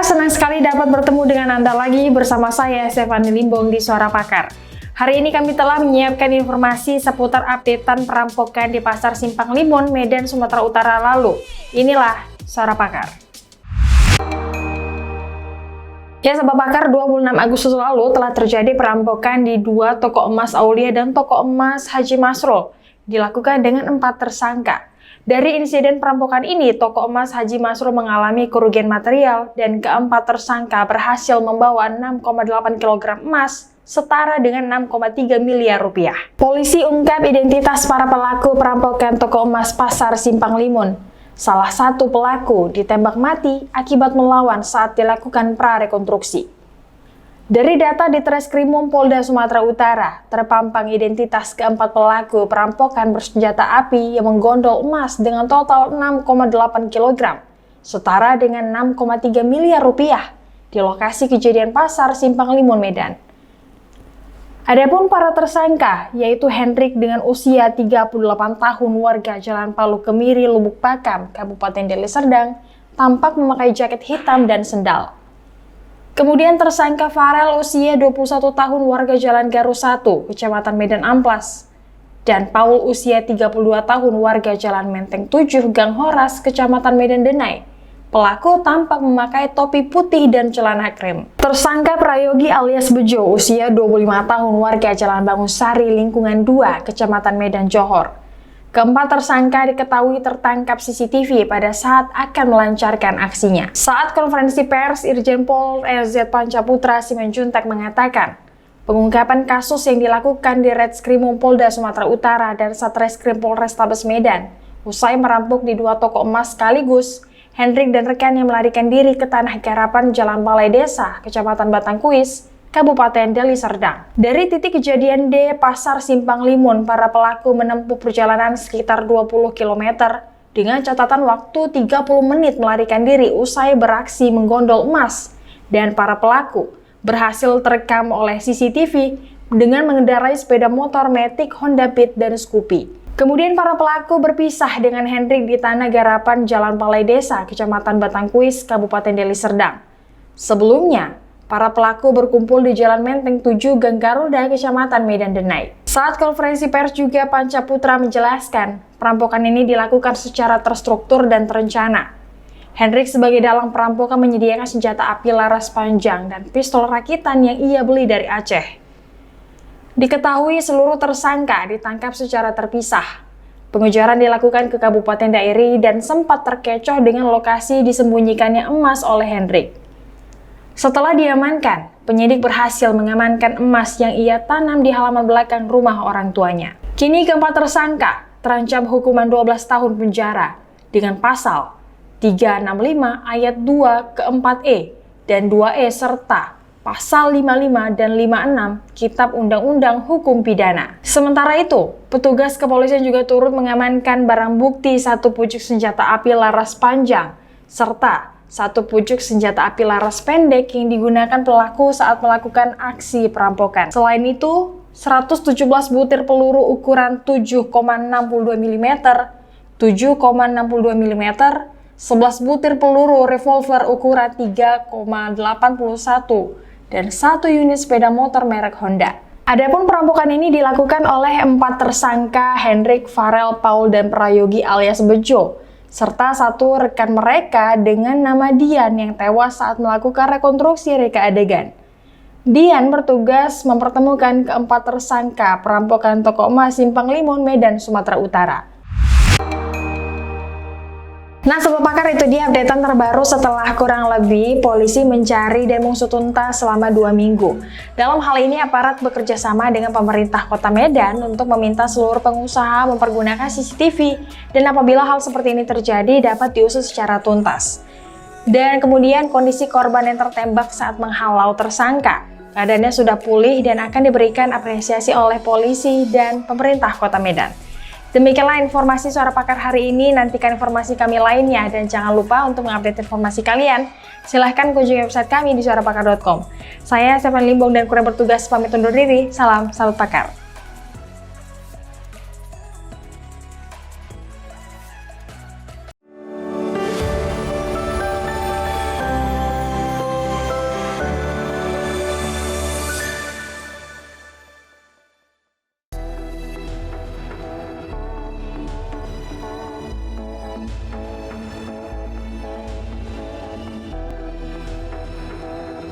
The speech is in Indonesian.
Pakar, senang sekali dapat bertemu dengan Anda lagi bersama saya, Stephanie Limbong di Suara Pakar. Hari ini kami telah menyiapkan informasi seputar updatean perampokan di Pasar Simpang Limun, Medan, Sumatera Utara lalu. Inilah Suara Pakar. Ya, Sobat Pakar, 26 Agustus lalu telah terjadi perampokan di dua toko emas Aulia dan toko emas Haji Masrul, dilakukan dengan 4 tersangka. Dari insiden perampokan ini, toko emas Haji Masrul mengalami kerugian material dan keempat tersangka berhasil membawa 6,8 kg emas setara dengan 6,3 miliar rupiah. Polisi ungkap identitas para pelaku perampokan toko emas Pasar Simpang Limun. Salah satu pelaku ditembak mati akibat melawan saat dilakukan prarekonstruksi. Dari data di Treskrimum Polda Sumatera Utara, terpampang identitas keempat pelaku perampokan bersenjata api yang menggondol emas dengan total 6,8 kg, setara dengan 6,3 miliar rupiah di lokasi kejadian Pasar Simpang Limun, Medan. Adapun para tersangka, yaitu Hendrik dengan usia 38 tahun warga Jalan Palu Kemiri, Lubuk Pakam, Kabupaten Deli Serdang, tampak memakai jaket hitam dan sendal. Kemudian tersangka Farel usia 21 tahun warga Jalan Garu 1, Kecamatan Medan Amplas, dan Paul usia 32 tahun warga Jalan Menteng 7, Gang Horas, Kecamatan Medan Denai. Pelaku tampak memakai topi putih dan celana krem. Tersangka Prayogi alias Bejo usia 25 tahun warga Jalan Bangusari, Lingkungan 2, Kecamatan Medan Johor. Keempat tersangka diketahui tertangkap CCTV pada saat akan melancarkan aksinya. Saat konferensi pers, Irjen Pol LZ Pancaputra Simanjuntak mengatakan, pengungkapan kasus yang dilakukan di Reskrimum Polda Sumatera Utara dan Satreskrim Polrestabes Medan, usai merampok di dua toko emas sekaligus, Hendrik dan rekannya melarikan diri ke Tanah Garapan Jalan Balai Desa, Kecamatan Batangkuis, Kabupaten Deli Serdang. Dari titik kejadian D Pasar Simpang Limun, para pelaku menempuh perjalanan sekitar 20 km dengan catatan waktu 30 menit melarikan diri usai beraksi menggondol emas, dan para pelaku berhasil terekam oleh CCTV dengan mengendarai sepeda motor Matic, Honda Beat, dan Scoopy. Kemudian para pelaku berpisah dengan Hendrik di Tanah Garapan Jalan Balai Desa, Kecamatan Batangkuis, Kabupaten Deli Serdang. Sebelumnya, para pelaku berkumpul di Jalan Menteng 7, Gang Garuda, Kecamatan Medan Denai. Saat konferensi pers juga Pancaputra menjelaskan, perampokan ini dilakukan secara terstruktur dan terencana. Hendrik sebagai dalang perampokan menyediakan senjata api laras panjang dan pistol rakitan yang ia beli dari Aceh. Diketahui seluruh tersangka ditangkap secara terpisah. Pengejaran dilakukan ke Kabupaten Dairi dan sempat terkecoh dengan lokasi disembunyikannya emas oleh Hendrik. Setelah diamankan, penyidik berhasil mengamankan emas yang ia tanam di halaman belakang rumah orang tuanya. Kini keempat tersangka terancam hukuman 12 tahun penjara dengan pasal 365 ayat 2 ke 4E dan 2E serta pasal 55 dan 56 Kitab Undang-Undang Hukum Pidana. Sementara itu, petugas kepolisian juga turut mengamankan barang bukti satu pucuk senjata api laras panjang serta satu pucuk senjata api laras pendek yang digunakan pelaku saat melakukan aksi perampokan. Selain itu, 117 butir peluru ukuran 7,62 mm, 7,62 mm, 11 butir peluru revolver ukuran 3,81 dan 1 unit sepeda motor merek Honda. Adapun perampokan ini dilakukan oleh 4 tersangka Hendrik, Farel, Paul, dan Prayogi alias Bejo, serta satu rekan mereka dengan nama Dian yang tewas saat melakukan rekonstruksi reka adegan. Dian bertugas mempertemukan keempat tersangka perampokan toko emas Simpang Limun, Medan, Sumatera Utara. Nah, Sobat Pakar, itu dia updatean terbaru setelah kurang lebih polisi mencari dan mengusut tuntas selama 2 minggu. Dalam hal ini, aparat bekerja sama dengan pemerintah Kota Medan untuk meminta seluruh pengusaha mempergunakan CCTV dan apabila hal seperti ini terjadi dapat diusut secara tuntas. Dan kemudian kondisi korban yang tertembak saat menghalau tersangka, keadaannya sudah pulih dan akan diberikan apresiasi oleh polisi dan pemerintah Kota Medan. Demikianlah informasi Suara Pakar hari ini. Nantikan informasi kami lainnya dan jangan lupa untuk mengupdate informasi kalian. Silahkan kunjungi website kami di suarapakar.com. Saya Stephanie Limbong dan kru yang bertugas pamit undur diri. Salam Pakar.